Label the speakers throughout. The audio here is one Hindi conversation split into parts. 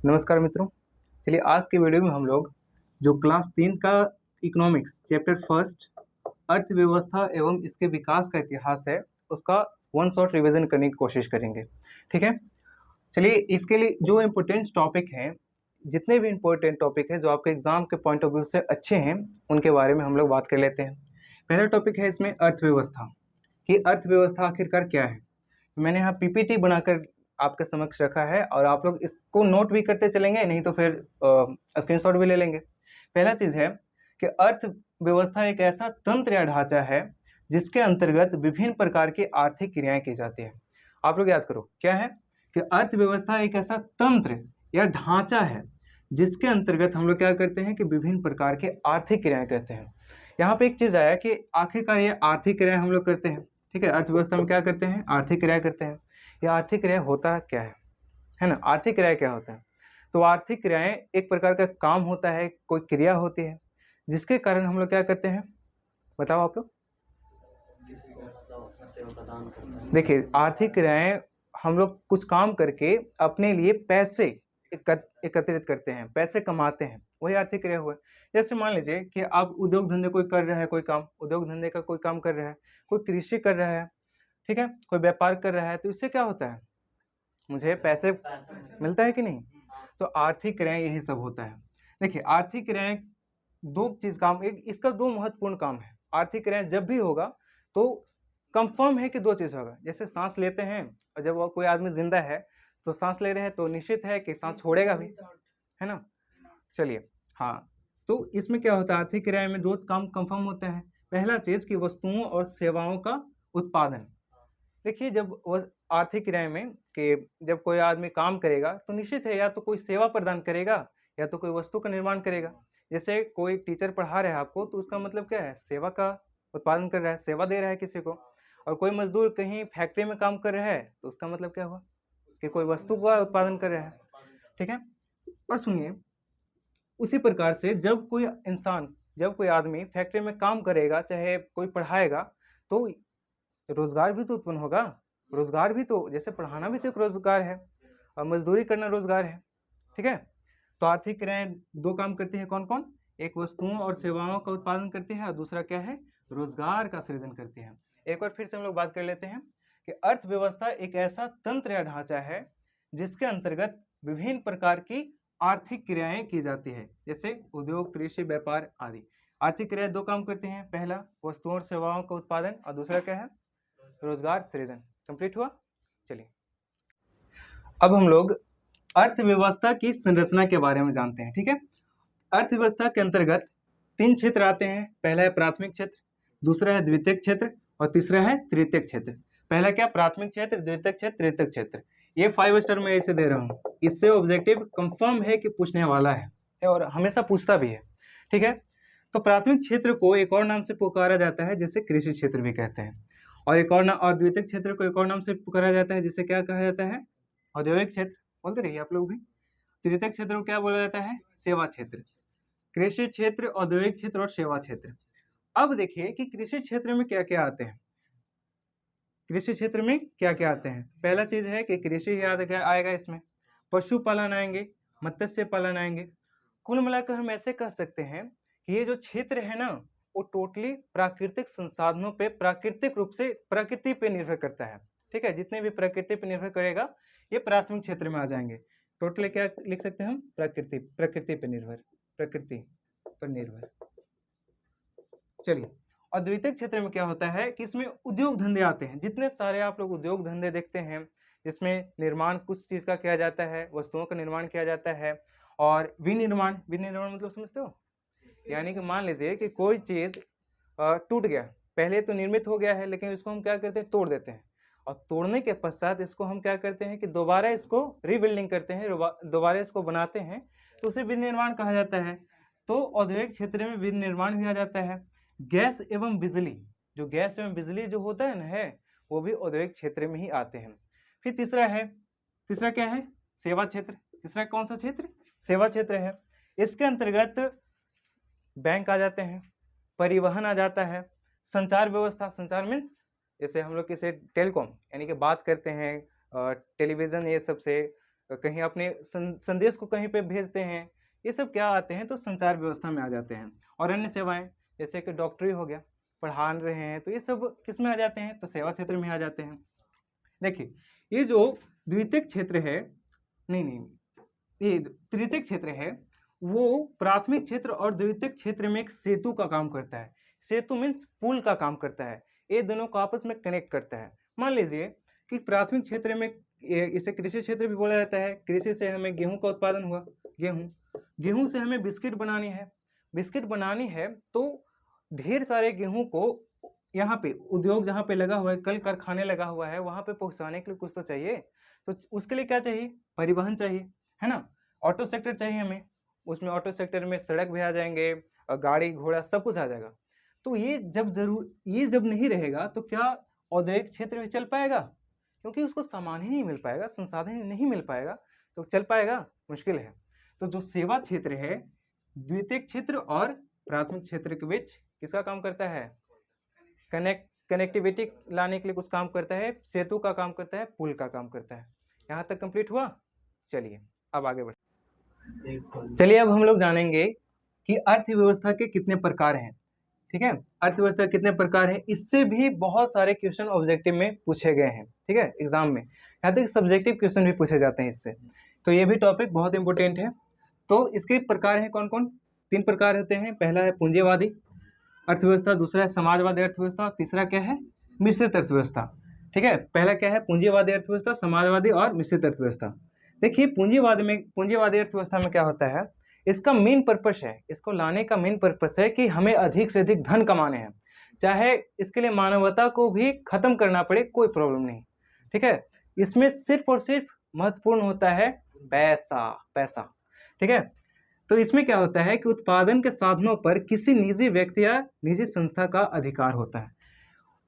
Speaker 1: नमस्कार मित्रों। चलिए आज के वीडियो में हम लोग जो क्लास 3 का इकोनॉमिक्स चैप्टर फर्स्ट अर्थव्यवस्था एवं इसके विकास का इतिहास है उसका वन शॉट रिवीजन करने की कोशिश करेंगे। ठीक है, चलिए इसके लिए जो इम्पोर्टेंट टॉपिक हैं, जितने भी इम्पोर्टेंट टॉपिक हैं जो आपके एग्जाम के पॉइंट ऑफ व्यू से अच्छे हैं उनके बारे में हम लोग बात कर लेते हैं। पहला टॉपिक है इसमें अर्थव्यवस्था कि अर्थव्यवस्था आखिरकार क्या है। मैंने यहाँ पीपीटी बनाकर आपके समक्ष रखा है और आप लोग इसको नोट भी करते चलेंगे, नहीं तो फिर स्क्रीनशॉट भी ले लेंगे। पहला चीज़ है कि अर्थव्यवस्था एक ऐसा तंत्र या ढांचा है जिसके अंतर्गत विभिन्न प्रकार की आर्थिक क्रियाएं की जाती है। आप लोग याद करो क्या है कि अर्थव्यवस्था एक ऐसा तंत्र या ढांचा है जिसके अंतर्गत हम लोग क्या करते हैं कि विभिन्न प्रकार के आर्थिक क्रियाएं करते हैं। यहाँ पे एक चीज़ आया कि आखिरकार ये आर्थिक क्रियाएं हम लोग करते हैं। ठीक है, अर्थव्यवस्था में क्या करते हैं? आर्थिक क्रिया करते हैं। ये आर्थिक क्रिया होता क्या है ना? आर्थिक क्रिया क्या होता है? तो आर्थिक क्रियाएं एक प्रकार का काम होता है, कोई क्रिया होती है जिसके कारण हम लोग क्या करते हैं, बताओ आप लोग। देखिए, आर्थिक क्रियाएं हम लोग कुछ काम करके अपने लिए पैसे एकत्रित करते हैं, पैसे कमाते हैं, वही आर्थिक क्रिया हुआ। जैसे मान लीजिए कि आप उद्योग धंधे कोई कर रहा है, कोई काम उद्योग धंधे का कोई काम कर रहा है, कोई कृषि कर रहा है, ठीक है, कोई व्यापार कर रहा है, तो इससे क्या होता है? मुझे पैसे मिलता है कि नहीं? तो आर्थिक क्रियाएं यही सब होता है। देखिए, आर्थिक क्रियाएं दो चीज काम, एक इसका दो महत्वपूर्ण काम है। आर्थिक क्रियाएं जब भी होगा तो कंफर्म है कि दो चीज होगा। जैसे सांस लेते हैं और जब वो कोई आदमी जिंदा है तो सांस ले रहे हैं तो निश्चित है कि सांस छोड़ेगा भी, है ना। चलिए, हाँ, तो इसमें क्या होता है, आर्थिक क्रियाएं में दो काम कंफर्म होते हैं। पहला चीज कि वस्तुओं और सेवाओं का उत्पादन। देखिए, जब वह आर्थिक क्रियाएं में कि जब कोई आदमी काम करेगा तो निश्चित है या तो कोई सेवा प्रदान करेगा या तो कोई वस्तु का निर्माण करेगा। जैसे कोई टीचर पढ़ा रहा है आपको तो उसका मतलब क्या है? सेवा का उत्पादन कर रहा है, सेवा दे रहा है किसी को। और कोई मजदूर कहीं फैक्ट्री में काम कर रहा है तो उसका मतलब क्या हुआ कि कोई वस्तु का उत्पादन कर रहा है। ठीक है, और सुनिए, उसी प्रकार से जब कोई इंसान, जब कोई आदमी फैक्ट्री में काम करेगा, चाहे कोई पढ़ाएगा, तो रोजगार भी तो उत्पन्न होगा। रोजगार भी तो, जैसे पढ़ाना भी तो एक रोजगार है और मजदूरी करना रोजगार है। ठीक है, तो आर्थिक क्रियाएं दो काम करती है, कौन कौन? एक वस्तुओं और सेवाओं का उत्पादन करती है और दूसरा क्या है? रोजगार का सृजन करती है। एक बार फिर से हम लोग बात कर लेते हैं कि अर्थव्यवस्था एक ऐसा तंत्र या ढांचा है जिसके अंतर्गत विभिन्न प्रकार की आर्थिक क्रियाएं की जाती है, जैसे उद्योग, कृषि, व्यापार आदि। आर्थिक क्रियाएं दो काम करती हैं, पहला वस्तुओं और सेवाओं का उत्पादन और दूसरा क्या है? रोजगार सृजन। कंप्लीट हुआ। चलिए, अब हम लोग अर्थव्यवस्था की संरचना के बारे में जानते हैं। ठीक है, अर्थव्यवस्था के अंतर्गत तीन क्षेत्र आते हैं। पहला है प्राथमिक क्षेत्र, दूसरा है द्वितीयक क्षेत्र और तीसरा है तृतीयक क्षेत्र। पहला क्या? प्राथमिक क्षेत्र, द्वितीयक क्षेत्र, तृतीयक क्षेत्र। ये 5 स्टार में इसे दे रहा हूँ, इससे ऑब्जेक्टिव कंफर्म है कि पूछने वाला है और हमेशा पूछता भी है। ठीक है, तो प्राथमिक क्षेत्र को एक और नाम से पुकारा जाता है जिसे कृषि क्षेत्र भी कहते हैं, और एक और नाम, और द्वितीयक क्षेत्र को एक और नाम से पुकारा जाता है जिसे क्या कहा जाता है? औद्योगिक क्षेत्र। बोलते रहिए आप लोग भी। तृतीयक क्षेत्र को क्या बोला जाता है? सेवा क्षेत्र। कृषि क्षेत्र, औद्योगिक क्षेत्र और सेवा क्षेत्र। अब देखिए कि कृषि क्षेत्र में क्या क्या आते हैं। कृषि क्षेत्र में क्या क्या आते हैं? पहला चीज है कि कृषि याद आएगा, इसमें पशुपालन आएंगे, मत्स्य पालन आएंगे। कुल मिलाकर हम ऐसे कह सकते हैं कि ये जो क्षेत्र है ना, वो टोटली प्राकृतिक संसाधनों पे, प्राकृतिक रूप से प्रकृति पे निर्भर करता है। ठीक है, जितने भी प्रकृति पे निर्भर करेगा ये प्राथमिक क्षेत्र में आ जाएंगे। टोटली क्या लिख सकते हैं हम? प्रकृति, प्रकृति पे निर्भर, प्रकृति पर निर्भर। चलिए, और द्वितीयक क्षेत्र में क्या होता है कि इसमें उद्योग धंधे आते हैं। जितने सारे आप लोग उद्योग धंधे देखते हैं जिसमें निर्माण कुछ चीज का किया जाता है, वस्तुओं का निर्माण किया जाता है, और विनिर्माण, विनिर्माण मतलब समझते हो? यानी कि मान लीजिए कि कोई चीज टूट गया, पहले तो निर्मित हो गया है लेकिन इसको हम क्या करते हैं? तोड़ देते हैं, और तोड़ने के पश्चात इसको हम क्या करते हैं कि दोबारा इसको रीबिल्डिंग करते हैं, दोबारा इसको बनाते हैं, तो उसे विनिर्माण कहा जाता है। तो औद्योगिक क्षेत्र में विनिर्माण भी आ जाता है। गैस एवं बिजली, जो गैस एवं बिजली जो होता है ना, है वो भी औद्योगिक क्षेत्र में ही आते हैं। फिर तीसरा है, तीसरा क्या है? सेवा क्षेत्र। तीसरा कौन सा क्षेत्र? सेवा क्षेत्र है। इसके अंतर्गत बैंक आ जाते हैं, परिवहन आ जाता है, संचार व्यवस्था, संचार मीन्स जैसे हम लोग किसी टेलीकॉम यानी कि बात करते हैं टेलीविजन ये सब से, कहीं अपने संदेश को कहीं पे भेजते हैं, ये सब क्या आते हैं तो संचार व्यवस्था में आ जाते हैं। और अन्य सेवाएं जैसे कि डॉक्टरी हो गया, पढ़ा रहे हैं, तो ये सब किस में आ जाते हैं तो सेवा क्षेत्र में आ जाते हैं। देखिए ये जो द्वितीयक क्षेत्र है, नहीं, ये तृतीयक क्षेत्र है, वो प्राथमिक क्षेत्र और द्वितीयक क्षेत्र में एक सेतु का काम करता है। सेतु मीन्स पुल का काम करता है, ये दोनों को आपस में कनेक्ट करता है। मान लीजिए कि प्राथमिक क्षेत्र में इसे कृषि क्षेत्र भी बोला जाता है। कृषि से हमें गेहूं का उत्पादन हुआ, गेहूं से हमें बिस्किट बनानी है, तो ढेर सारे गेहूं को यहाँ पे उद्योग जहाँ पे लगा हुआ है, कल कारखाने लगा हुआ है, वहां पे पहुंचाने के लिए कुछ तो चाहिए। तो उसके लिए क्या चाहिए, परिवहन चाहिए, है ना। ऑटो सेक्टर चाहिए हमें, उसमें ऑटो सेक्टर में सड़क भी आ जाएंगे, गाड़ी घोड़ा सब कुछ आ जाएगा। तो ये जब नहीं रहेगा तो क्या औद्योगिक क्षेत्र भी चल पाएगा, क्योंकि उसको सामान ही नहीं मिल पाएगा, संसाधन ही नहीं मिल पाएगा, तो चल पाएगा, मुश्किल है। तो जो सेवा क्षेत्र है द्वितीयक क्षेत्र और प्राथमिक क्षेत्र के बीच किसका काम करता है, कनेक्टिविटी लाने के लिए कुछ काम करता है, सेतु का काम करता है, पुल का काम करता है। यहाँ तक कंप्लीट हुआ। चलिए अब आगे बढ़ते। चलिए अब हम लोग जानेंगे कि अर्थव्यवस्था के कितने प्रकार हैं। ठीक है, अर्थव्यवस्था के कितने प्रकार हैं, इससे भी बहुत सारे क्वेश्चन ऑब्जेक्टिव में पूछे गए हैं। ठीक है, एग्जाम में यहाँ तक सब्जेक्टिव क्वेश्चन भी पूछे जाते हैं इससे, तो ये भी टॉपिक बहुत इंपॉर्टेंट है। तो इसके प्रकार हैं कौन कौन, 3 प्रकार होते हैं। पहला है पूंजीवादी अर्थव्यवस्था, दूसरा है समाजवादी अर्थव्यवस्था, तीसरा क्या है मिश्रित अर्थव्यवस्था। ठीक है, पहला क्या है पूंजीवादी अर्थव्यवस्था, समाजवादी और मिश्रित अर्थव्यवस्था। देखिए पूंजीवादी अर्थव्यवस्था में क्या होता है, इसका मेन पर्पस है, इसको लाने का मेन पर्पस है कि हमें अधिक से अधिक धन कमाने हैं, चाहे इसके लिए मानवता को भी खत्म करना पड़े, कोई प्रॉब्लम नहीं। ठीक है, इसमें सिर्फ और सिर्फ महत्वपूर्ण होता है पैसा। ठीक है, तो इसमें क्या होता है कि उत्पादन के साधनों पर किसी निजी व्यक्ति या निजी संस्था का अधिकार होता है।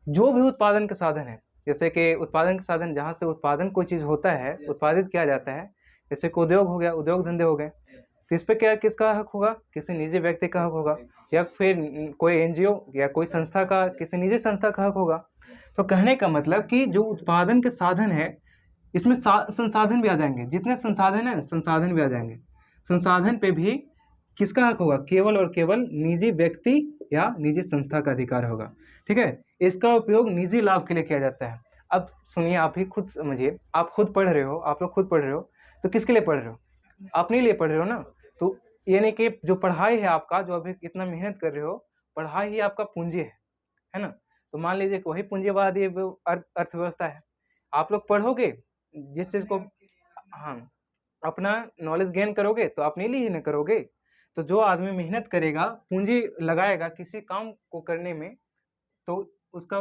Speaker 1: जो भी उत्पादन के साधन है, जैसे कि उत्पादन के साधन जहाँ से उत्पादन कोई चीज़ होता है, उत्पादित किया जाता है, जैसे कि उद्योग हो गया, उद्योग धंधे हो गए, तो इस पर क्या किसका हक होगा, किसी निजी व्यक्ति का हक होगा, या फिर कोई एनजीओ या कोई संस्था का, किसी निजी संस्था का हक होगा। तो कहने का मतलब कि जो उत्पादन के साधन है इसमें संसाधन भी आ जाएंगे, जितने संसाधन है संसाधन भी आ जाएंगे। संसाधन पे भी किसका हक होगा, केवल और केवल निजी व्यक्ति या निजी संस्था का अधिकार होगा। ठीक है, इसका उपयोग निजी लाभ के लिए किया जाता है। अब सुनिए, आप ही खुद समझिए, आप खुद पढ़ रहे हो, आप लोग खुद पढ़ रहे हो, तो किसके लिए पढ़ रहे हो, अपने लिए पढ़ रहे हो ना। तो ये नहीं कि जो पढ़ाई है आपका, जो अभी इतना मेहनत कर रहे हो, पढ़ाई ही आपका पूंजी है ना। तो मान लीजिए कि वही पूंजीवादी अर्थव्यवस्था है। आप लोग पढ़ोगे जिस चीज़ को, हाँ, अपना नॉलेज गेन करोगे तो अपने लिए ही न करोगे। तो जो आदमी मेहनत करेगा, पूंजी लगाएगा किसी काम को करने में, तो उसका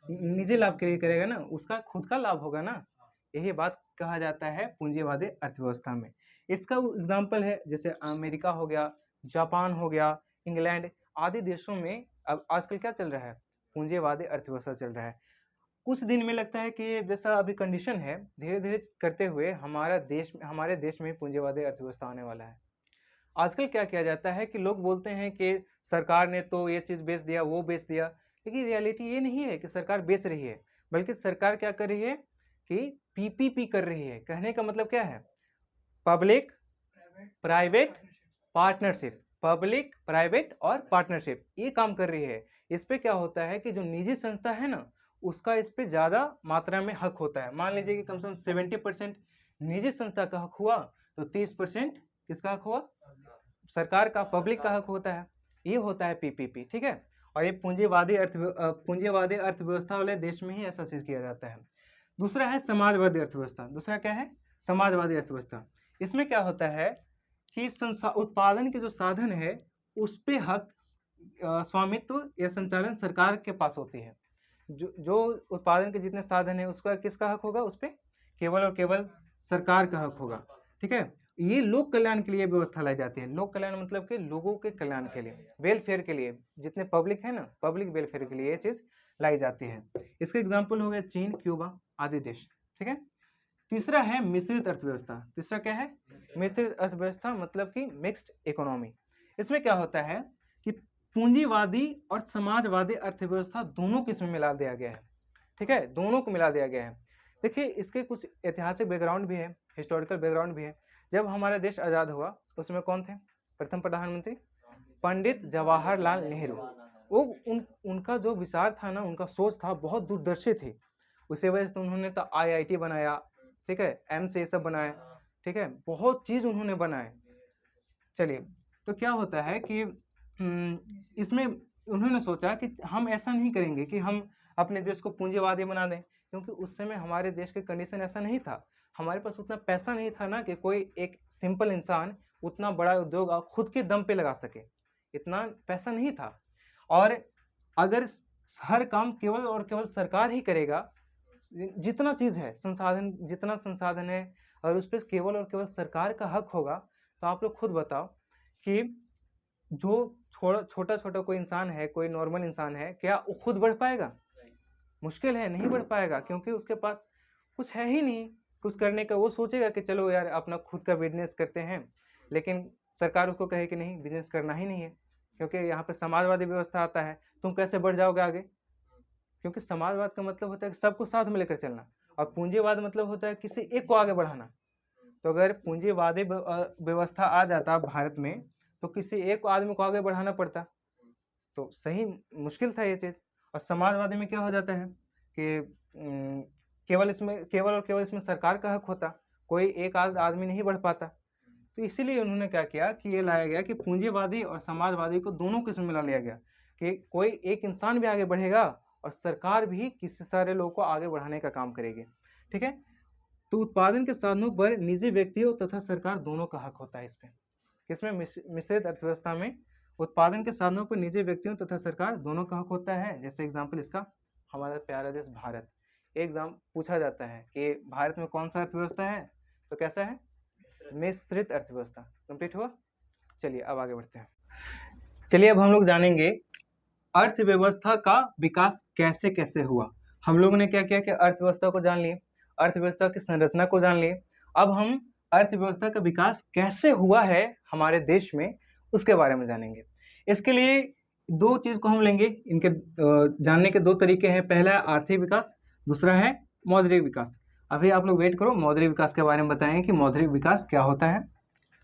Speaker 1: निजी लाभ के लिए करेगा ना, उसका खुद का लाभ होगा ना। यही बात कहा जाता है पूंजीवादी अर्थव्यवस्था में। इसका एग्जाम्पल है जैसे अमेरिका हो गया, जापान हो गया, इंग्लैंड आदि देशों में अब आजकल क्या चल रहा है, पूंजीवादी अर्थव्यवस्था चल रहा है। कुछ दिन में लगता है कि जैसा अभी कंडीशन है, धीरे धीरे करते हुए हमारे देश में पूंजीवादी अर्थव्यवस्था आने वाला है। आजकल क्या किया जाता है कि लोग बोलते हैं कि सरकार ने तो ये चीज़ बेच दिया, वो बेच दिया, लेकिन रियलिटी ये नहीं है कि सरकार बेच रही है, बल्कि सरकार क्या कर रही है कि पीपीपी कर रही है। कहने का मतलब क्या है, public private partnership, public private और पार्टनरशिप, ये काम कर रही है। इस पे क्या होता है कि जो निजी संस्था है ना, उसका इस पे ज़्यादा मात्रा में हक होता है। मान लीजिए कि कम से कम 70% निजी संस्था का हक हुआ, तो 30% किसका हक हुआ, सरकार का, पब्लिक का हक होता है। ये होता है पीपीपी। ठीक है, और ये पूंजीवादी अर्थव्यवस्था वाले देश में ही ऐसा चीज किया जाता है। दूसरा है समाजवादी अर्थव्यवस्था। दूसरा क्या है, समाजवादी अर्थव्यवस्था। इसमें क्या होता है कि उत्पादन के जो साधन है उस पे हक, स्वामित्व या संचालन सरकार के पास होती है। जो उत्पादन के जितने साधन है उसका किसका हक होगा, उस पर केवल और केवल सरकार का हक होगा। ठीक है, ये लोक कल्याण के लिए व्यवस्था लाई जाती है। लोक कल्याण मतलब कि लोगों के कल्याण के लिए, वेलफेयर के लिए, जितने पब्लिक है ना, पब्लिक वेलफेयर के लिए ये चीज लाई जाती है। इसका एग्जाम्पल हो गया चीन, क्यूबा आदि देश। ठीक है, तीसरा है मिश्रित अर्थव्यवस्था। तीसरा क्या है, मिश्रित अर्थव्यवस्था, मतलब कि मिक्स्ड इकोनॉमी। इसमें क्या होता है कि पूंजीवादी और समाजवादी अर्थव्यवस्था दोनों को इसमें मिला दिया गया है। ठीक है, दोनों को मिला दिया गया है। देखिए इसके कुछ ऐतिहासिक बैकग्राउंड भी है, हिस्टोरिकल बैकग्राउंड भी है। जब हमारा देश आज़ाद हुआ उसमें कौन थे प्रथम प्रधानमंत्री? पंडित जवाहरलाल नेहरू। वो उनका जो विचार था ना, उनका सोच था, बहुत दूरदर्शी थी। उसी वजह से उन्होंने तो आईआईटी बनाया, ठीक है, एम्स ये सब बनाया, ठीक है, बहुत चीज उन्होंने बनाए। चलिए, तो क्या होता है कि इसमें उन्होंने सोचा कि हम ऐसा नहीं करेंगे कि हम अपने देश को पूंजीवादी बना दें, क्योंकि उस समय हमारे देश की कंडीशन ऐसा नहीं था, हमारे पास उतना पैसा नहीं था ना कि कोई एक सिंपल इंसान उतना बड़ा उद्योग खुद के दम पे लगा सके, इतना पैसा नहीं था। और अगर हर काम केवल और केवल सरकार ही करेगा, जितना चीज़ है संसाधन, जितना संसाधन है, और उस पर केवल और केवल सरकार का हक होगा, तो आप लोग खुद बताओ कि जो छोटा छोटा कोई इंसान है, कोई नॉर्मल इंसान है, क्या वो खुद बढ़ पाएगा? मुश्किल है, नहीं बढ़ पाएगा, क्योंकि उसके पास कुछ है ही नहीं कुछ करने का। वो सोचेगा कि चलो यार अपना खुद का बिजनेस करते हैं, लेकिन सरकार उसको कहे कि नहीं, बिजनेस करना ही नहीं है, क्योंकि यहाँ पे समाजवादी व्यवस्था आता है, तुम कैसे बढ़ जाओगे आगे? क्योंकि समाजवाद का मतलब होता है कि सबको साथ में लेकर चलना, और पूंजीवाद मतलब होता है किसी एक को आगे बढ़ाना। तो अगर पूंजीवादी व्यवस्था आ जाता भारत में, तो किसी एक आदमी को आगे बढ़ाना पड़ता, तो सही मुश्किल था ये चीज़। और समाजवादी में क्या हो जाता है कि केवल और केवल इसमें सरकार का हक होता, कोई एक आदमी नहीं बढ़ पाता। तो इसीलिए उन्होंने क्या किया कि ये लाया गया कि पूंजीवादी और समाजवादी को दोनों किस्म मिला लिया गया, कि कोई एक इंसान भी आगे बढ़ेगा और सरकार भी किसी सारे लोगों को आगे बढ़ाने का काम करेगी, ठीक है। तो उत्पादन के साधनों पर निजी व्यक्तियों तथा सरकार दोनों का हक होता है। इसमें किसमें? मिश्रित अर्थव्यवस्था में उत्पादन के साधनों पर निजी व्यक्तियों तथा सरकार दोनों का हक होता है। जैसे एग्जाम्पल इसका हमारा प्यारा देश भारत, एग्जाम पूछा जाता है कि भारत में कौन सा अर्थव्यवस्था है, तो कैसा है? मिश्रित अर्थव्यवस्था। कंप्लीट हुआ। चलिए अब आगे बढ़ते हैं। चलिए अब हम लोग जानेंगे अर्थव्यवस्था का विकास कैसे कैसे हुआ। हम लोगों ने क्या किया कि अर्थव्यवस्था को जान लिए, अर्थव्यवस्था की संरचना को जान लिए। अब हम अर्थव्यवस्था का विकास कैसे हुआ है हमारे देश में, उसके बारे में जानेंगे। इसके लिए दो चीज को हम लेंगे, इनके जानने के दो तरीके हैं। पहला है आर्थिक विकास, दूसरा है मौद्रिक विकास। अभी आप लोग वेट करो, मौद्रिक विकास के बारे में बताएं कि मौद्रिक विकास क्या होता है,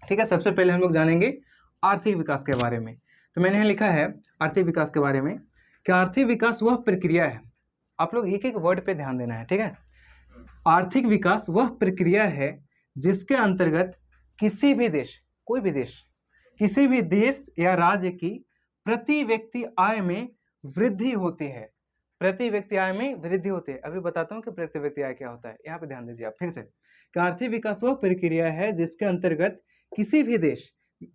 Speaker 1: ठीक है। सबसे पहले हम लोग जानेंगे आर्थिक विकास के बारे में। तो मैंने यहाँ लिखा है आर्थिक विकास के बारे में कि आर्थिक विकास वह प्रक्रिया है, आप लोग एक एक वर्ड पे ध्यान देना है, ठीक है। आर्थिक विकास वह प्रक्रिया है जिसके अंतर्गत किसी भी देश, कोई भी देश, किसी भी देश या राज्य की प्रति व्यक्ति आय में वृद्धि होती है। प्रति व्यक्ति आय में वृद्धि होती है। अभी बताता हूँ कि प्रति व्यक्ति आय क्या होता है, यहाँ पे ध्यान दीजिए आप फिर से कि आर्थिक विकास वह प्रक्रिया है जिसके अंतर्गत किसी भी देश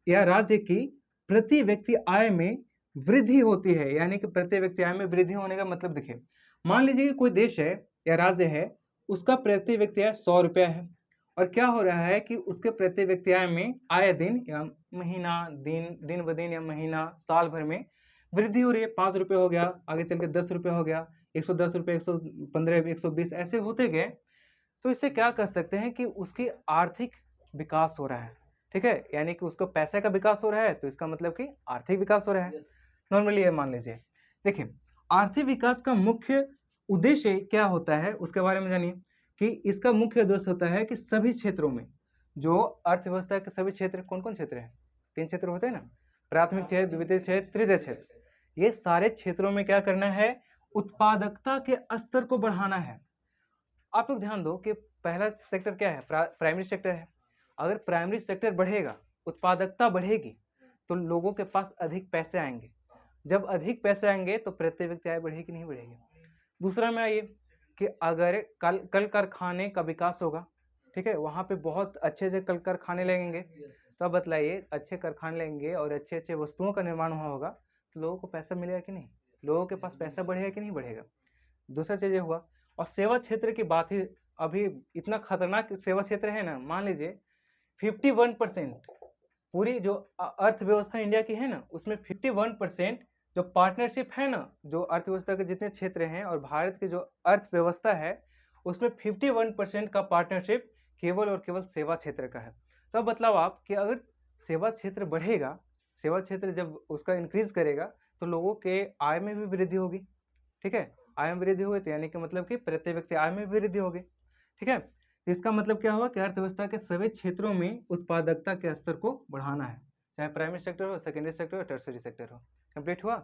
Speaker 1: या राज्य की प्रति व्यक्ति आय में वृद्धि होती है। यानी कि प्रति व्यक्ति आय में वृद्धि होने का मतलब देखिए, मान लीजिए कि कोई देश है या राज्य है, उसका प्रति व्यक्ति आय 100 रुपया है, और क्या हो रहा है कि उसके प्रति व्यक्ति आय में आए दिन या महीना, दिन ब दिन या महीना, साल भर में वृद्धि हो रही है। 5 रुपये हो गया, आगे चल के 10 रुपये हो गया, 110 रुपये, 115, 120 ऐसे होते गए। तो इससे क्या कर सकते हैं कि उसकी आर्थिक विकास हो रहा है, ठीक है। यानी कि उसको पैसे का विकास हो रहा है, तो इसका मतलब कि आर्थिक विकास हो रहा है। नॉर्मली ये मान लीजिए। देखिए, आर्थिक विकास का मुख्य उद्देश्य क्या होता है उसके बारे में जानिए कि इसका मुख्य उद्देश्य होता है कि सभी क्षेत्रों में, जो अर्थव्यवस्था के सभी क्षेत्र, कौन कौन क्षेत्र हैं? 3 क्षेत्र होते हैं ना, प्राथमिक क्षेत्र, द्वितीय क्षेत्र, तृतीय क्षेत्र। ये सारे क्षेत्रों में क्या करना है? उत्पादकता के स्तर को बढ़ाना है। आप लोग ध्यान दो कि पहला सेक्टर क्या है? प्राइमरी सेक्टर है। अगर प्राइमरी सेक्टर बढ़ेगा, उत्पादकता बढ़ेगी, तो लोगों के पास अधिक पैसे आएंगे। जब अधिक पैसे आएंगे तो प्रति व्यक्ति आय बढ़ेगी, नहीं बढ़ेगी? दूसरा में आइए कि अगर कल कारखाने का विकास होगा, ठीक है, वहाँ पे बहुत अच्छे से कल कारखाने लगेंगे, तो अब बतलाइए, अच्छे कारखाने लगेंगे और अच्छे अच्छे वस्तुओं का निर्माण हुआ होगा, तो लोगों को पैसा मिलेगा कि नहीं? लोगों के पास पैसा बढ़ेगा कि नहीं बढ़ेगा? दूसरा चीज़ ये हुआ। और सेवा क्षेत्र की बात ही, अभी इतना खतरनाक सेवा क्षेत्र है ना, मान लीजिए 51% पूरी जो अर्थव्यवस्था इंडिया की है ना, उसमें 51% जो पार्टनरशिप है ना, जो अर्थव्यवस्था के जितने क्षेत्र हैं और भारत की जो अर्थव्यवस्था है, उसमें 51% का पार्टनरशिप केवल और केवल सेवा क्षेत्र का है। तो अब बतलाओ आप कि अगर सेवा क्षेत्र बढ़ेगा, सेवा क्षेत्र जब उसका इंक्रीज करेगा, तो लोगों के आय में भी वृद्धि होगी, ठीक है। आय में वृद्धि होगी तो यानी कि मतलब कि प्रति व्यक्ति आय में वृद्धि होगी। ठीक है, तो इसका मतलब क्या हुआ कि अर्थव्यवस्था के सभी क्षेत्रों में उत्पादकता के स्तर को बढ़ाना है, चाहे प्राइमरी सेक्टर हो, सेकेंडरी सेक्टर हो, टर्सरी सेक्टर हो। कंप्लीट हुआ।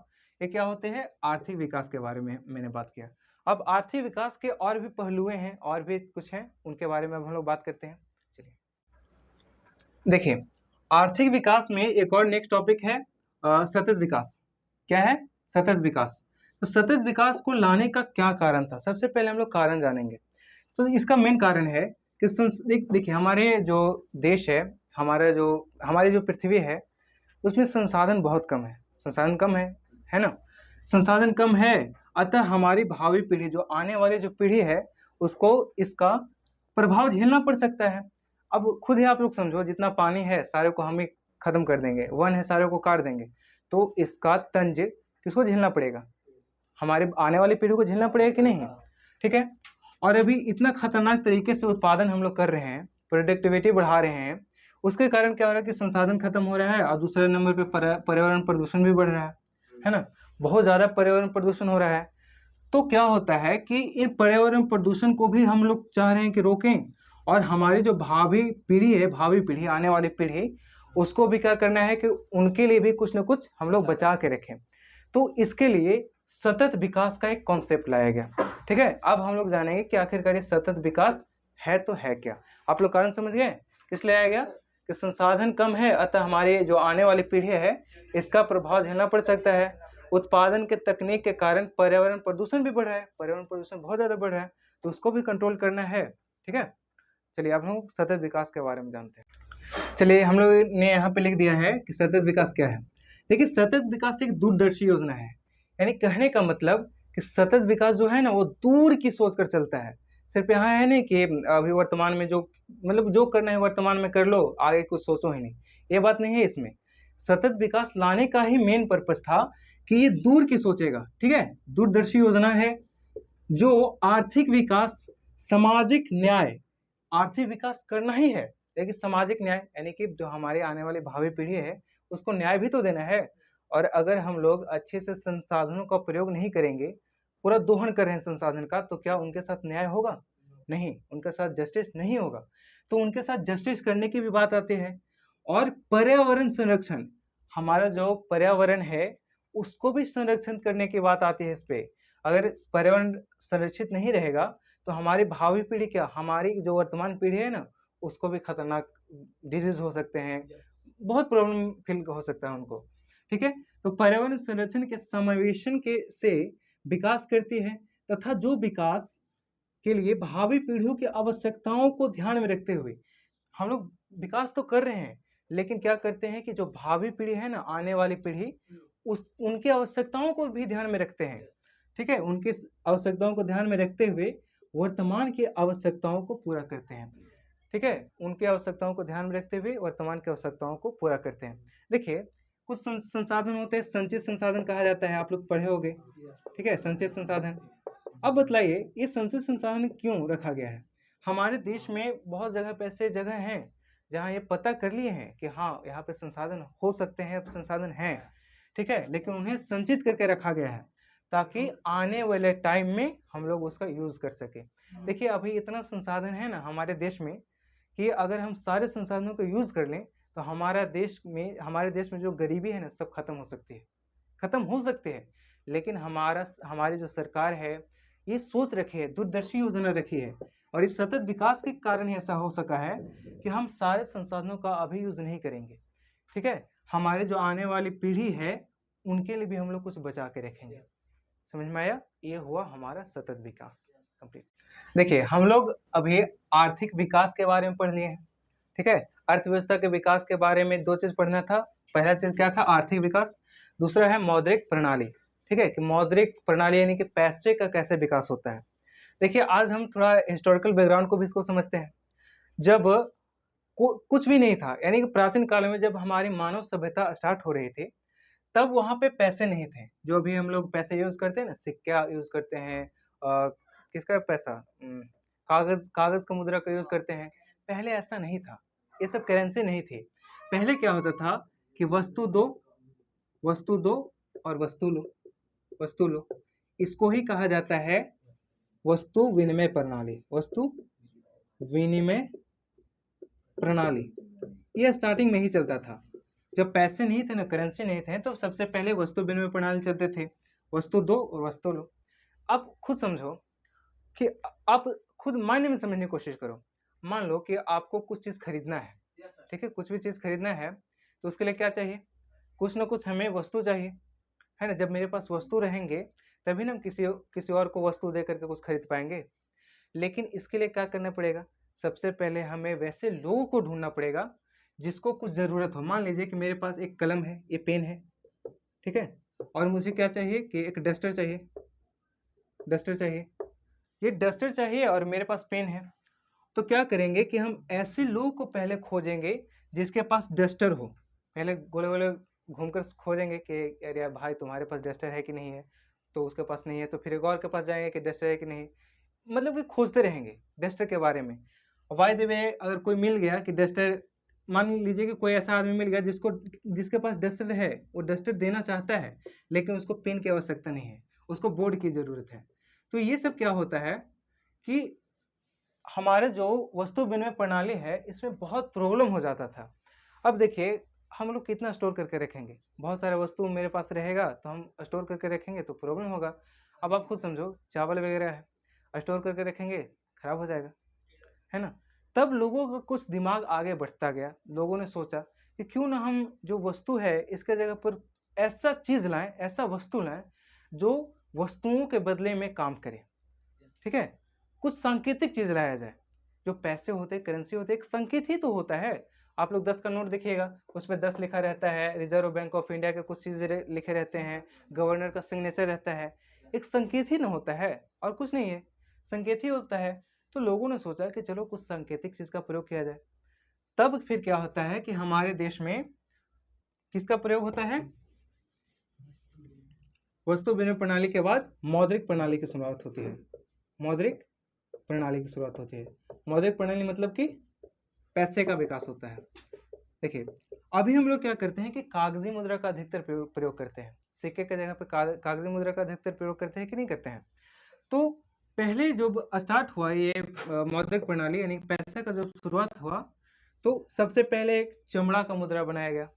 Speaker 1: ये क्या होते हैं, आर्थिक विकास के बारे में मैंने बात किया। अब आर्थिक विकास के और भी पहलुएं हैं, और भी कुछ हैं, उनके बारे में हम लोग बात करते हैं। चलिए देखिए, आर्थिक विकास में एक और नेक्स्ट टॉपिक है सतत विकास। क्या है? सतत विकास। तो सतत विकास को लाने का क्या कारण था? सबसे पहले हम लोग कारण जानेंगे। तो इसका मेन कारण है कि देखिए हमारे जो देश है, हमारी जो पृथ्वी है, उसमें संसाधन बहुत कम है। संसाधन कम है ना? संसाधन कम है, अतः हमारी भावी पीढ़ी, जो आने वाली जो पीढ़ी है, उसको इसका प्रभाव झेलना पड़ सकता है। अब खुद ही आप लोग समझो, जितना पानी है सारे को हम ही खत्म कर देंगे, वन है सारे को काट देंगे, तो इसका तंज किसको झेलना पड़ेगा? हमारे आने वाली पीढ़ी को झेलना पड़ेगा कि नहीं? ठीक है। और अभी इतना खतरनाक तरीके से उत्पादन हम लोग कर रहे हैं, प्रोडक्टिविटी बढ़ा रहे हैं, उसके कारण क्या हो रहा है कि संसाधन खत्म हो रहा है, और दूसरे नंबर पे पर्यावरण प्रदूषण भी बढ़ रहा है ना? बहुत ज़्यादा पर्यावरण प्रदूषण हो रहा है। तो क्या होता है कि इन पर्यावरण प्रदूषण को भी हम लोग चाह रहे हैं कि रोकें, और हमारी जो भावी पीढ़ी है, भावी पीढ़ी, आने वाली पीढ़ी, उसको भी क्या करना है कि उनके लिए भी कुछ न कुछ हम लोग बचा के रखें। तो इसके लिए सतत विकास का एक कॉन्सेप्ट लाया गया। ठीक है, अब हम लोग जानेंगे कि आखिरकार ये सतत विकास है तो है क्या। आप लोग कारण समझ गए किस लिए आया गया? कि संसाधन कम है, अतः हमारी जो आने वाली पीढ़ी है, इसका प्रभाव झेलना पड़ सकता है। उत्पादन के तकनीक के कारण पर्यावरण प्रदूषण भी बढ़ रहा है, पर्यावरण प्रदूषण बहुत ज़्यादा बढ़ रहा है, तो उसको भी कंट्रोल करना है। ठीक है, चलिए अब हम सतत विकास के बारे में जानते हैं। चलिए, हम लोग ने यहाँ पे लिख दिया है कि सतत विकास क्या है। देखिए, सतत विकास एक दूरदर्शी योजना है। यानी कहने का मतलब कि सतत विकास जो है ना, वो दूर की सोच कर चलता है। सिर्फ यहाँ है नहीं कि अभी वर्तमान में जो मतलब जो करना है वर्तमान में कर लो, आगे कुछ सोचो ही नहीं, ये बात नहीं है इसमें। सतत विकास लाने का ही मेन पर्पस था कि ये दूर की सोचेगा। ठीक है, दूरदर्शी योजना है जो आर्थिक विकास, सामाजिक न्याय, आर्थिक विकास करना ही है, लेकिन सामाजिक न्याय यानी कि जो हमारे आने वाली भावी पीढ़ी है, उसको न्याय भी तो देना है। और अगर हम लोग अच्छे से संसाधनों का प्रयोग नहीं करेंगे, पूरा दोहन कर रहे हैं संसाधन का, तो क्या उनके साथ न्याय होगा? नहीं, उनके साथ जस्टिस नहीं होगा। तो उनके साथ जस्टिस करने की भी बात आती है। और पर्यावरण संरक्षण, हमारा जो पर्यावरण है उसको भी संरक्षण करने की बात आती है इस पे। अगर पर्यावरण संरक्षित नहीं रहेगा, तो हमारी भावी पीढ़ी क्या, हमारी जो वर्तमान पीढ़ी है ना, उसको भी खतरनाक डिजीज हो सकते हैं, बहुत प्रॉब्लम फील हो सकता है उनको। ठीक है, तो पर्यावरण संरक्षण के समावेशन के से विकास करती है, तथा जो विकास के लिए भावी पीढ़ियों की आवश्यकताओं को ध्यान में रखते हुए हम लोग विकास तो कर रहे हैं, लेकिन क्या करते हैं कि जो भावी पीढ़ी है ना, आने वाली पीढ़ी, उस उनकी आवश्यकताओं को भी ध्यान में रखते हैं। ठीक है, उनकी आवश्यकताओं को ध्यान में रखते हुए वर्तमान की आवश्यकताओं को पूरा करते हैं। ठीक है, उनकी आवश्यकताओं को ध्यान में रखते हुए वर्तमान की आवश्यकताओं को पूरा करते हैं। देखिए, कुछ संसाधन होते हैं, संचित संसाधन कहा जाता है, आप लोग पढ़े होंगे। ठीक है, संचित संसाधन। अब बतलाइए, ये संचित संसाधन क्यों रखा गया है? हमारे देश में बहुत जगह पे ऐसे जगह हैं जहाँ ये पता कर लिए हैं कि हाँ, यहाँ पे संसाधन हो सकते हैं, संसाधन हैं। ठीक है, लेकिन उन्हें संचित करके रखा गया है ताकि आने वाले टाइम में हम लोग उसका यूज कर सके। देखिए, अभी इतना संसाधन है ना हमारे देश में कि अगर हम सारे संसाधनों को यूज कर लें, तो हमारे देश में जो गरीबी है ना, सब खत्म हो सकती है, खत्म हो सकते हैं। लेकिन हमारी जो सरकार है, ये सोच रखी है, दूरदर्शी योजना रखी है, और इस सतत विकास के कारण ही ऐसा हो सका है कि हम सारे संसाधनों का अभी यूज नहीं करेंगे। ठीक है, हमारे जो आने वाली पीढ़ी है, उनके लिए भी हम लोग कुछ बचा के रखेंगे। समझ में आया? ये हुआ हमारा सतत विकास कंप्लीट। देखिए, हम लोग अभी आर्थिक विकास के बारे में पढ़ लिए हैं। ठीक है, अर्थव्यवस्था के विकास के बारे में दो चीज पढ़ना था। पहला चीज क्या था? आर्थिक विकास। दूसरा है मौद्रिक प्रणाली। ठीक है, कि मौद्रिक प्रणाली यानी कि पैसे का कैसे विकास होता है। देखिए, आज हम थोड़ा हिस्टोरिकल बैकग्राउंड को भी इसको समझते हैं। जब कुछ भी नहीं था, यानी कि प्राचीन काल में जब हमारी मानव सभ्यता स्टार्ट हो रही थी, तब वहाँ पे पैसे नहीं थे। जो अभी हम लोग पैसे यूज करते हैं ना, सिक्का यूज करते हैं, किसका पैसा, कागज कागज का मुद्रा का यूज करते हैं। पहले ऐसा नहीं था, ये सब करेंसी नहीं थी। पहले क्या होता था कि वस्तु दो और वस्तु लो, इसको ही कहा जाता है वस्तु विनिमय प्रणाली। वस्तु विनिमय प्रणाली। ये स्टार्टिंग में ही चलता था, जब पैसे नहीं थे ना, करेंसी नहीं थे, तो सबसे पहले वस्तु विनिमय प्रणाली चलते थे, वस्तु दो और वस्तु लो। अब खुद समझो कि आप खुद मायने में समझने की कोशिश करो। मान लो कि आपको कुछ चीज़ खरीदना है, ठीक है, कुछ भी चीज़ खरीदना है तो उसके लिए क्या चाहिए, कुछ ना कुछ हमें वस्तु चाहिए, है ना। जब मेरे पास वस्तु रहेंगे तभी ना हम किसी और को वस्तु दे करके कुछ खरीद पाएंगे। लेकिन इसके लिए क्या करना पड़ेगा, सबसे पहले हमें वैसे लोगों को ढूंढना पड़ेगा जिसको कुछ ज़रूरत हो। मान लीजिए कि मेरे पास एक कलम है, ये पेन है, ठीक है, और मुझे क्या चाहिए कि एक डस्टर चाहिए, ये डस्टर चाहिए और मेरे पास पेन है। तो क्या करेंगे कि हम ऐसे लोगों को पहले खोजेंगे जिसके पास डस्टर हो। पहले गोले गोले घूमकर खोजेंगे कि अरे यार भाई तुम्हारे पास डस्टर है कि नहीं है, तो उसके पास नहीं है, तो फिर एक और के पास जाएंगे कि डस्टर है कि नहीं, मतलब कि खोजते रहेंगे डस्टर के बारे में। बाय द वे अगर कोई मिल गया कि डस्टर, मान लीजिए कि कोई ऐसा आदमी मिल गया जिसके पास डस्टर है, वो डस्टर देना चाहता है लेकिन उसको पेन की आवश्यकता नहीं है, उसको बोर्ड की ज़रूरत है। तो ये सब क्या होता है कि हमारे जो वस्तु विनिमय प्रणाली है इसमें बहुत प्रॉब्लम हो जाता था। अब देखिए हम लोग कितना स्टोर करके रखेंगे, बहुत सारे वस्तु मेरे पास रहेगा तो हम स्टोर करके रखेंगे तो प्रॉब्लम होगा। अब आप खुद समझो, चावल वगैरह है, स्टोर करके रखेंगे खराब हो जाएगा, है ना। तब लोगों का कुछ दिमाग आगे बढ़ता गया, लोगों ने सोचा कि क्यों ना हम जो वस्तु है इसके जगह पर ऐसा चीज़ लाएं, ऐसा वस्तु लाएं जो वस्तुओं के बदले में काम करे, ठीक है। कुछ सांकेतिक चीज लाया जाए। जो पैसे होते, करेंसी होते, एक संकेत ही तो होता है। आप लोग 10 का नोट देखिएगा, उसमें 10 लिखा रहता है, रिजर्व बैंक ऑफ इंडिया के कुछ चीजें लिखे रहते हैं, गवर्नर का सिग्नेचर रहता है, एक संकेत ही ना होता है और कुछ नहीं है, संकेत ही होता है। तो लोगों ने सोचा कि चलो कुछ सांकेतिक चीज का प्रयोग किया जाए। तब फिर क्या होता है कि हमारे देश में किसका प्रयोग होता है, वस्तु विनिमय प्रणाली के बाद मौद्रिक प्रणाली की शुरुआत होती है। मौद्रिक प्रणाली की शुरुआत होती है। मौद्रिक प्रणाली मतलब कि पैसे का विकास होता है। देखिए अभी हम लोग क्या करते हैं कि कागजी मुद्रा का अधिकतर प्रयोग करते हैं, सिक्के की जगह पे कागजी मुद्रा का अधिकतर प्रयोग करते हैं कि नहीं करते हैं। तो पहले जब स्टार्ट हुआ ये मौद्रिक प्रणाली यानी पैसे का जब शुरुआत हुआ तो सबसे पहले एक चमड़ा का मुद्रा बनाया गया,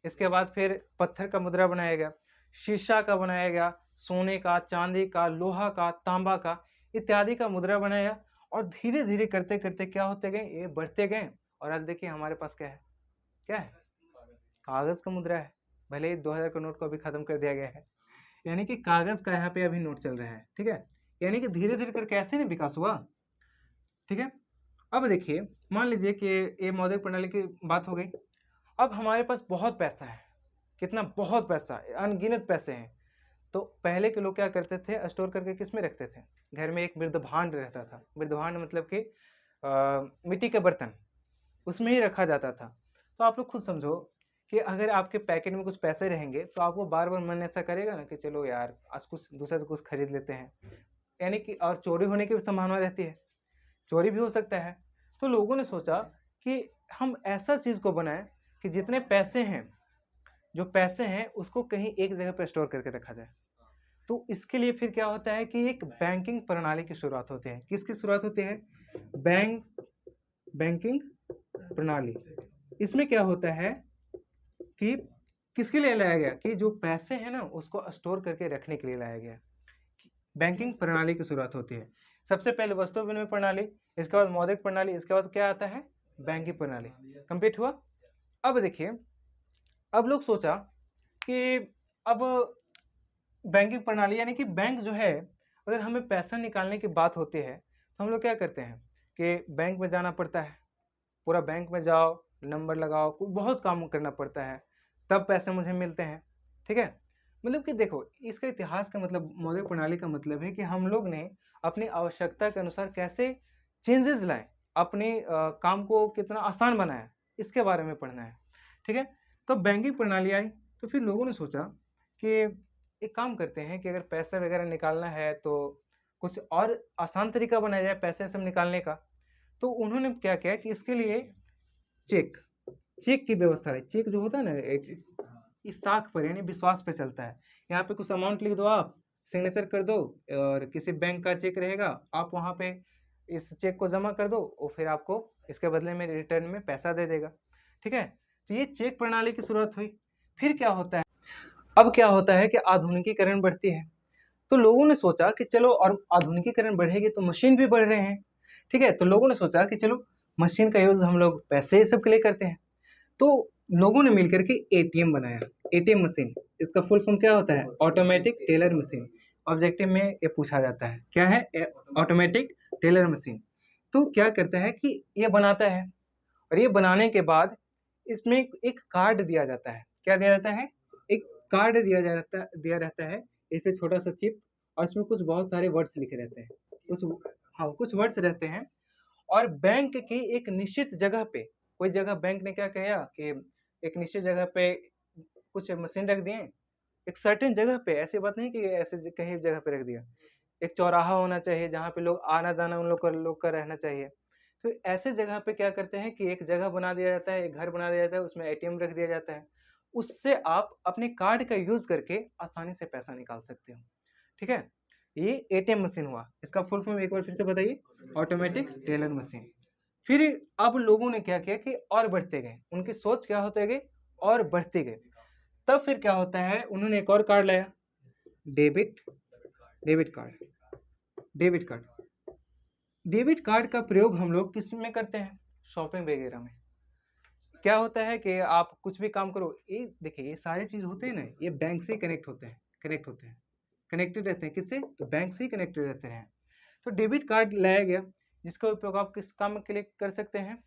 Speaker 1: इसके बाद फिर पत्थर का मुद्रा बनाया गया, शीशा का बनाया गया, सोने का, चांदी का, लोहा का, तांबा का इत्यादि का मुद्रा बनाया। और धीरे धीरे करते करते क्या होते गए, ये बढ़ते गए और आज देखिए हमारे पास क्या है, क्या है, कागज का मुद्रा है। भले ही 2000 का नोट को अभी खत्म कर दिया गया है, यानी कि कागज का यहाँ पे अभी नोट चल रहा है, ठीक है। यानी कि धीरे धीरे करके ऐसे नहीं विकास हुआ, ठीक है। अब देखिए मान लीजिए कि ये मौद्रिक प्रणाली की बात हो गई। अब हमारे पास बहुत पैसा है, कितना, बहुत पैसा, अनगिनत पैसे हैं। तो पहले के लोग क्या करते थे, स्टोर करके किस में रखते थे, घर में एक मृद भांड रहता था। मृद भांड मतलब कि मिट्टी के बर्तन, उसमें ही रखा जाता था। तो आप लोग खुद समझो कि अगर आपके पैकेट में कुछ पैसे रहेंगे तो आपको बार बार मन ऐसा करेगा ना कि चलो यार आज कुछ दूसरे से कुछ खरीद लेते हैं, यानी कि, और चोरी होने की भी संभावना रहती है, चोरी भी हो सकता है। तो लोगों ने सोचा कि हम ऐसा चीज़ को बनाएं कि जितने पैसे हैं, जो पैसे हैं उसको कहीं एक जगह पर स्टोर करके रखा जाए। तो इसके लिए फिर क्या होता है कि एक बैंकिंग प्रणाली की शुरुआत होती है। किसकी शुरुआत होती है, बैंकिंग प्रणाली। इसमें क्या होता है कि किसके लिए लाया गया, कि जो पैसे हैं ना उसको स्टोर करके रखने के लिए लाया गया। बैंकिंग प्रणाली की शुरुआत होती है। सबसे पहले वस्तु विनिमय प्रणाली, इसके बाद मौद्रिक प्रणाली, इसके बाद क्या आता है, बैंकिंग प्रणाली। कंप्लीट हुआ। अब देखिए अब लोग सोचा कि अब बैंकिंग प्रणाली यानी कि बैंक जो है, अगर हमें पैसा निकालने की बात होती है तो हम लोग क्या करते हैं कि बैंक में जाना पड़ता है, पूरा बैंक में जाओ, नंबर लगाओ, बहुत काम करना पड़ता है, तब पैसे मुझे मिलते हैं, ठीक है। मतलब कि देखो इसका इतिहास का मतलब, मौद्रिक प्रणाली का मतलब है कि हम लोग ने अपनी आवश्यकता के अनुसार कैसे चेंजेस लाए, अपने काम को कितना आसान बनाया, इसके बारे में पढ़ना है, ठीक है। तो बैंकिंग प्रणाली आई तो फिर लोगों ने सोचा कि एक काम करते हैं कि अगर पैसा वगैरह निकालना है तो कुछ और आसान तरीका बनाया जाए पैसे सब निकालने का। तो उन्होंने क्या किया कि इसके लिए चेक चेक की व्यवस्था है। चेक जो होता है ना, एक इस साख पर यानी विश्वास पे चलता है। यहाँ पे कुछ अमाउंट लिख दो, आप सिग्नेचर कर दो और किसी बैंक का चेक रहेगा, आप वहाँ पे इस चेक को जमा कर दो, और फिर आपको इसके बदले में रिटर्न में पैसा दे देगा। ठीक है, तो ये चेक प्रणाली की शुरुआत हुई। फिर क्या होता है, अब क्या होता है कि आधुनिकीकरण बढ़ती है, तो लोगों ने सोचा कि चलो, और आधुनिकीकरण बढ़ेगी तो मशीन भी बढ़ रहे हैं। ठीक है, तो लोगों ने सोचा कि चलो मशीन का यूज़ हम लोग पैसे ये सब के लिए करते हैं, तो लोगों ने मिलकर के एटीएम बनाया। एटीएम मशीन, इसका फुल फॉर्म क्या होता है, ऑटोमेटिक टेलर मशीन। ऑब्जेक्टिव में ये पूछा जाता है, क्या है ऑटोमेटिक टेलर मशीन। तो क्या करता है कि ये बनाता है, और ये बनाने के बाद इसमें एक कार्ड दिया जाता है। क्या दिया जाता है, एक कार्ड दिया रहता है। इस पे छोटा सा चिप, और इसमें कुछ बहुत सारे वर्ड्स लिखे रहते हैं, कुछ वर्ड्स रहते हैं। और बैंक की एक निश्चित जगह पे, कोई जगह बैंक ने क्या किया कि एक निश्चित जगह पे कुछ मशीन रख दिए, एक सर्टेन जगह पे, ऐसी बात नहीं कि ऐसे कहीं जगह पे रख दिया। एक चौराहा होना चाहिए जहाँ पे लोग आना जाना उन लोग का रहना चाहिए। तो ऐसे जगह पे क्या करते हैं कि एक जगह बना दिया जाता है, एक घर बना दिया जाता है, उसमें एटीएम रख दिया जाता है। उससे आप अपने कार्ड का यूज करके आसानी से पैसा निकाल सकते हो। ठीक है, ये एटीएम मशीन हुआ। इसका फुल फॉर्म एक बार फिर से बताइए, ऑटोमेटिक टेलर मशीन। फिर अब लोगों ने क्या किया कि और बढ़ते गए, उनकी सोच क्या होते गए, और बढ़ते गए। तब फिर क्या होता है, उन्होंने एक और कार्ड लाया, debit debit card. Debit card debit card का प्रयोग हम लोग किस में करते हैं, शॉपिंग वगैरह में। क्या होता है कि आप कुछ भी काम करो, ये देखिए ये सारी चीज होते हैं ना, ये बैंक से कनेक्ट होते हैं, कनेक्टेड रहते हैं। किससे, तो बैंक से ही कनेक्टेड रहते हैं। तो डेबिट कार्ड लाया गया, जिसका उपयोग आप किस काम के लिए कर सकते हैं,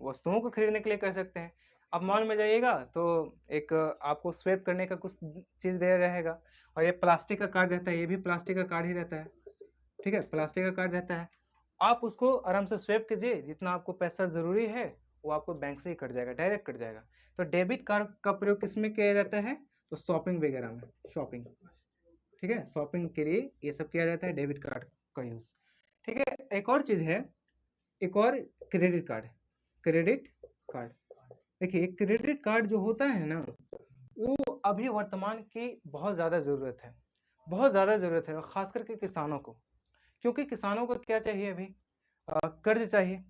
Speaker 1: वस्तुओं को खरीदने के लिए कर सकते हैं। आप मॉल में जाइएगा तो एक आपको स्वैप करने का कुछ चीज़ दे रहेगा, और ये प्लास्टिक का कार्ड रहता है, ये भी प्लास्टिक का कार्ड ही रहता है। ठीक है, प्लास्टिक का कार्ड रहता है। आप उसको आराम से स्वैप कीजिए, जितना आपको पैसा ज़रूरी है वो आपको बैंक से ही कट जाएगा, डायरेक्ट कट जाएगा। तो डेबिट कार्ड का प्रयोग किस में किया जाता है, तो शॉपिंग वगैरह में, शॉपिंग। ठीक है, शॉपिंग के लिए ये सब किया जाता है, डेबिट कार्ड का यूज़। ठीक है, एक और चीज़ है, एक और क्रेडिट कार्ड। क्रेडिट कार्ड, देखिए क्रेडिट कार्ड जो होता है ना, वो अभी वर्तमान की बहुत ज़्यादा ज़रूरत है, बहुत ज़्यादा ज़रूरत है, और ख़ास करके किसानों को। क्योंकि किसानों को क्या चाहिए अभी, कर्ज चाहिए।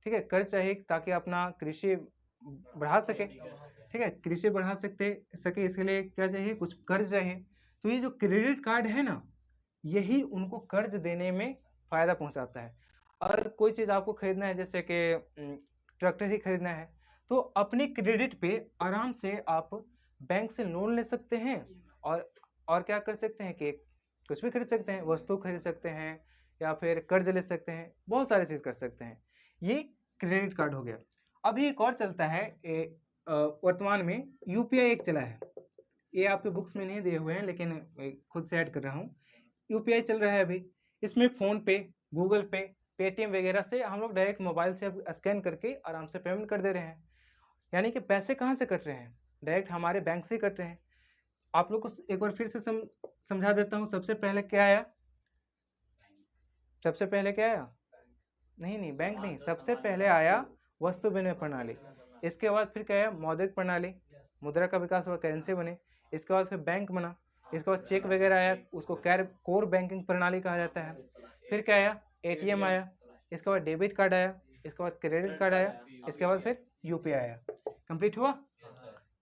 Speaker 1: ठीक है, कर्ज चाहिए ताकि अपना कृषि बढ़ा सके। ठीक है, कृषि बढ़ा सके इसके लिए क्या चाहिए, कुछ कर्ज चाहिए। तो ये जो क्रेडिट कार्ड है ना, यही उनको कर्ज देने में फ़ायदा पहुंचाता है। अगर कोई चीज़ आपको खरीदना है, जैसे कि ट्रैक्टर ही खरीदना है, तो अपने क्रेडिट पे आराम से आप बैंक से लोन ले सकते हैं, और क्या कर सकते हैं कि कुछ भी खरीद सकते हैं, वस्तु खरीद सकते हैं, या फिर कर्ज ले सकते हैं, बहुत सारी चीज़ कर सकते हैं। ये क्रेडिट कार्ड हो गया। अभी एक और चलता है, वर्तमान में यूपीआई एक चला है। ये आपके बुक्स में नहीं दिए हुए हैं, लेकिन मैं खुद से ऐड कर रहा हूँ। यूपीआई चल रहा है अभी, इसमें फ़ोन पे, गूगल पे, पेटीएम वगैरह से हम लोग डायरेक्ट मोबाइल से अब स्कैन करके आराम से पेमेंट कर दे रहे हैं। यानी कि पैसे कहाँ से कट रहे हैं, डायरेक्ट हमारे बैंक से ही कट रहे हैं। आप लोग को एक बार फिर से समझा देता हूँ। सबसे पहले क्या आया, सबसे पहले क्या आया, नहीं बैंक नहीं, सबसे पहले आया वस्तु विनिमय प्रणाली। इसके बाद फिर क्या आया, मौद्रिक प्रणाली, मुद्रा का विकास हुआ, करेंसी बने। इसके बाद फिर बैंक बना। इसके बाद चेक वगैरह आया, उसको कोर बैंकिंग प्रणाली कहा जाता है। फिर क्या आया, एटीएम आया। इसके बाद डेबिट कार्ड आया। इसके बाद क्रेडिट कार्ड आया। इसके बाद फिर यूपीआई आया। कंप्लीट हुआ।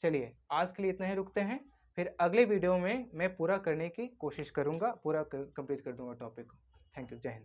Speaker 1: चलिए आज के लिए इतना ही रुकते हैं, फिर अगले वीडियो में मैं पूरा करने की कोशिश करूँगा, पूरा कंप्लीट कर दूंगा टॉपिक को। थैंक यू, जय हिंद।